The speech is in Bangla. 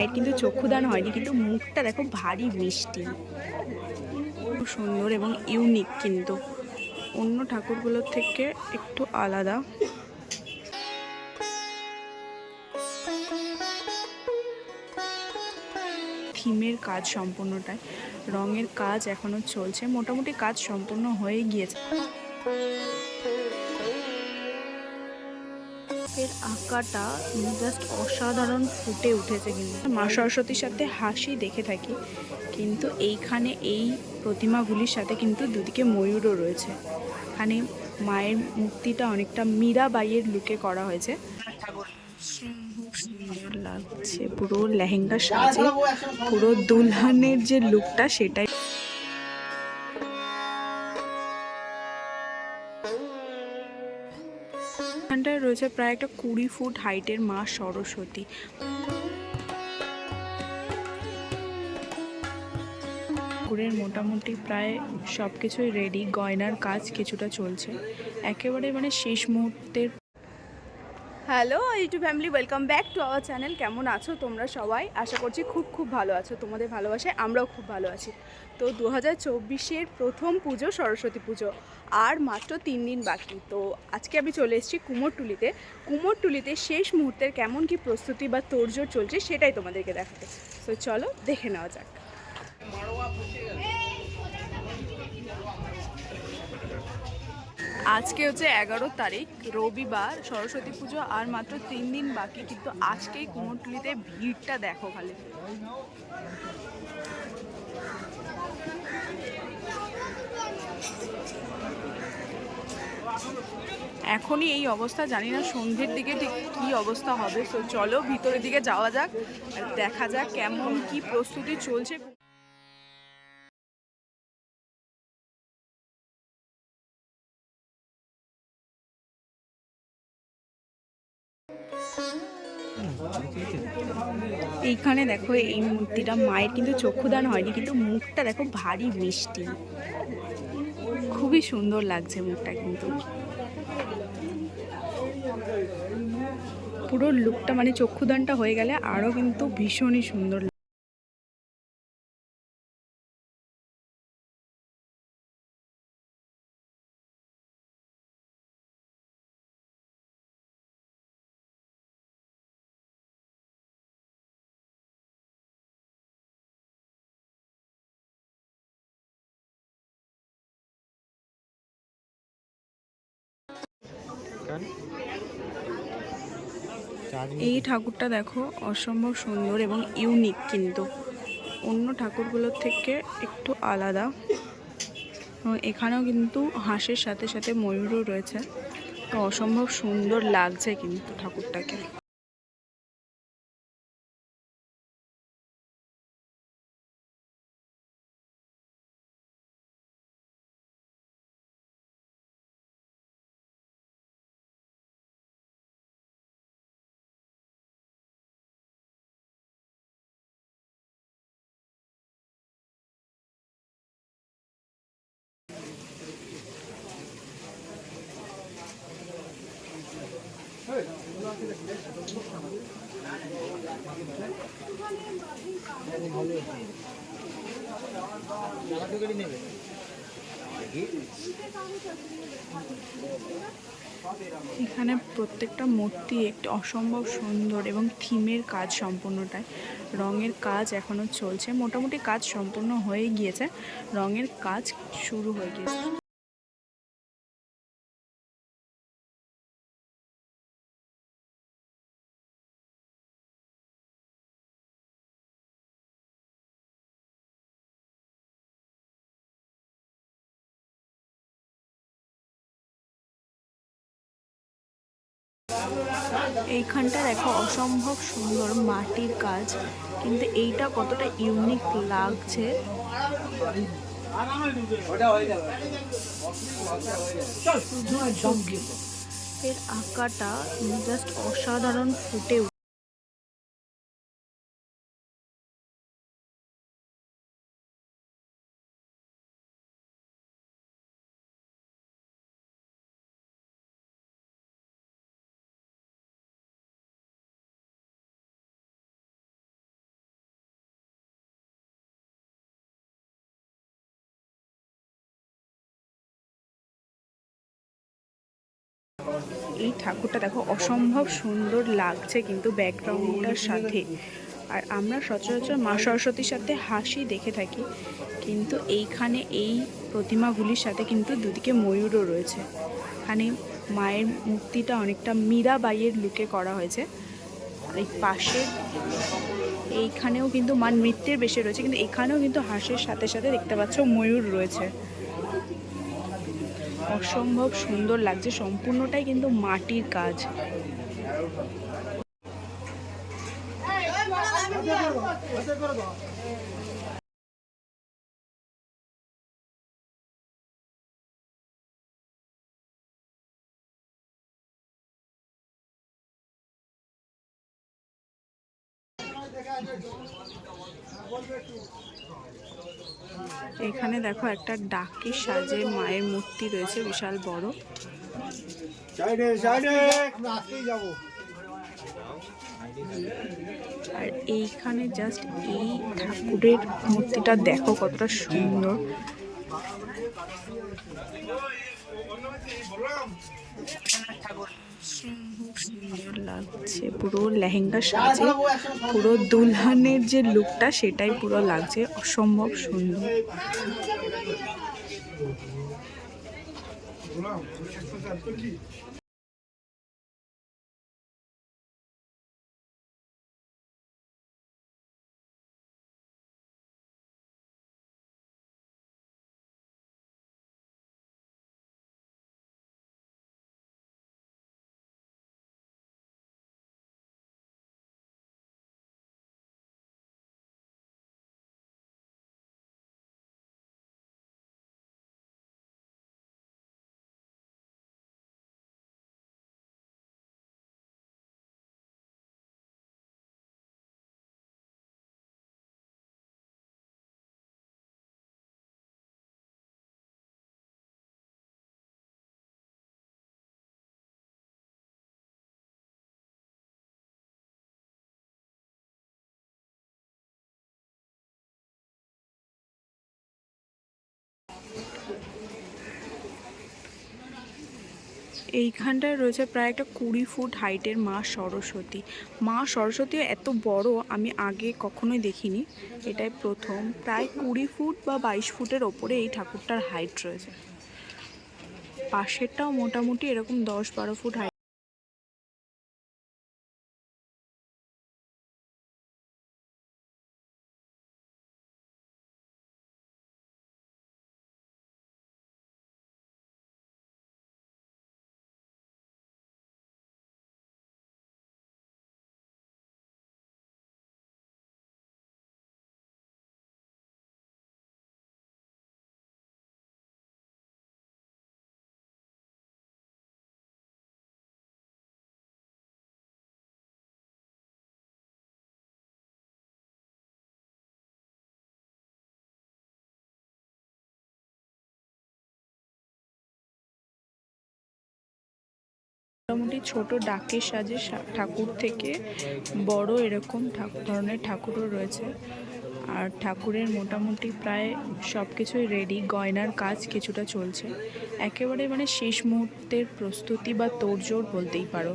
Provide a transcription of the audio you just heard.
এর কিন্তু চক্ষুদান হয়নি, কিন্তু মুখটা দেখো ভারী মিষ্টি, খুব সুন্দর এবং ইউনিক, কিন্তু অন্য ঠাকুরগুলোর থেকে একটু আলাদা। থিমের কাজ সম্পূর্ণটাই, রঙের কাজ এখনো চলছে, মোটামুটি কাজ সম্পূর্ণ হয়ে গিয়েছে। এর আঁকাটা জাস্ট অসাধারণ ফুটে উঠেছে। কিন্তু মা সরস্বতীর সাথে হাসি দেখে থাকি, কিন্তু এইখানে এই প্রতিমাগুলির সাথে কিন্তু দুদিকে ময়ূরও রয়েছে। এখানে মায়ের মূর্তিটা অনেকটা মীরাবাইয়ের লুকে করা হয়েছে। খুব সুন্দর লাগছে, পুরো লেহেঙ্গা সাজে পুরো দুলহানের যে লুকটা সেটাই। এখানটায় রয়েছে প্রায় একটা 20 ফুট হাইটের মা সরস্বতী। ঠাকুরের মোটামুটি প্রায় সব কিছুই রেডি, গয়নার কাজ কিছুটা চলছে, একেবারে মানে শেষ মুহূর্তের। Hello YouTube family, welcome back to our channel. কেমন আছো তোমরা সবাই? আশা করছি খুব খুব ভালো আছো। তোমাদের ভালোবাসায় আমরাও খুব ভালো আছি। তো 2024-এর প্রথম পুজো, সরস্বতী পুজো, আর মাত্র 3 দিন বাকি। তো আজকে আমি চলে এসেছি কুমোরটুলিতে। কুমোরটুলিতে শেষ মুহূর্তের কেমন কি প্রস্তুতি বা তোড়জোড় চলছে সেটাই তোমাদেরকে দেখাতে। তো চলো দেখে নেওয়া যাক। আজকে হচ্ছে 11 তারিখ, রবিবার, সরস্বতী পুজো আর মাত্র 3 দিন বাকি, কিন্তু আজকেই কুমোরটুলিতে ভিড়টা দেখো খালি। এখনই এই অবস্থা, জানি না সন্ধ্যের দিকে ঠিক কী অবস্থা হবে। তো চলো ভিতরের দিকে যাওয়া যাক আর দেখা যাক কেমন কি প্রস্তুতি চলছে। এইখানে দেখো এই মূর্তিটা, মায়ের কিন্তু চক্ষুদান হয়নি, কিন্তু মুখটা দেখো ভারী মিষ্টি, খুবই সুন্দর লাগছে মুখটা। কিন্তু পুরো লুকটা মানে চক্ষুদানটা হয়ে গেলে আরও কিন্তু ভীষণই সুন্দর। এই ঠাকুরটা দেখো অসম্ভব সুন্দর এবং ইউনিক, কিন্তু অন্য ঠাকুরগুলোর থেকে একটু আলাদা। এখানেও কিন্তু হাঁসের সাথে সাথে ময়ূরও রয়েছে, তো অসম্ভব সুন্দর লাগছে কিন্তু ঠাকুরটাকে। এখানে প্রত্যেকটা মূর্তি একটি অসম্ভব সুন্দর এবং থিমের কাজ সম্পূর্ণটাই, রঙের কাজ এখনো চলছে, মোটামুটি কাজ সম্পূর্ণ হয়ে গিয়েছে, রঙের কাজ শুরু হয়ে গিয়েছে। এইখানটা দেখো অসম্ভব সুন্দর মাটির কাজ, কিন্তু এইটা কতটা ইউনিক লাগছে। এর আঁকাটা জাস্ট অসাধারণ ফুটে এই ঠাকুরটা দেখো অসম্ভব সুন্দর লাগছে কিন্তু ব্যাকগ্রাউন্ডটার সাথে। আর আমরা সচরাচর মা সরস্বতীর সাথে হাসি দেখে থাকি, কিন্তু এইখানে এই প্রতিমাগুলির সাথে কিন্তু দুদিকে ময়ূরও রয়েছে। এখানে মায়ের মূর্তিটা অনেকটা মীরাবাইয়ের লুকে করা হয়েছে। আর এই পাশে এইখানেও কিন্তু মা নৃত্যের বেশে রয়েছে, কিন্তু এখানেও কিন্তু হাঁসের সাথে সাথে দেখতে পাচ্ছ ময়ূর রয়েছে। অসম্ভব সুন্দর লাগছে, সম্পূর্ণটাই কিন্তু মাটির কাজ। এখানে দেখো একটা ডাকের সাজে মায়ের মূর্তি রয়েছে, বিশাল বড়। আর এইখানে জাস্ট এই ঠাকুরের মূর্তিটা দেখো কতটা সুন্দর। সুন্দর লাগছে, পুরো লেহেঙ্গা সাজে পুরো দুলহানের যে লুকটা সেটাই পুরো লাগছে, অসম্ভব সুন্দর। এইখানটায় রয়েছে প্রায় একটা 20 ফুট হাইটের মা সরস্বতী। মা সরস্বতীও এত বড় আমি আগে কখনোই দেখিনি, এটাই প্রথম। প্রায় 20 ফুট বা 22 ফুটের ওপরে এই ঠাকুরটার হাইট রয়েছে। পাশেরটাও মোটামুটি এরকম 10-12 ফুট হাইট। মোটামুটি ছোট ডাকের সাজে ঠাকুর থেকে বড় এরকম ধরনের ঠাকুরও রয়েছে। আর ঠাকুরের মোটামুটি প্রায় সব কিছুই রেডি, গয়নার কাজ কিছুটা চলছে। একেবারে মানে শেষ মুহূর্তের প্রস্তুতি বা তোড়জোড় বলতেই পারো।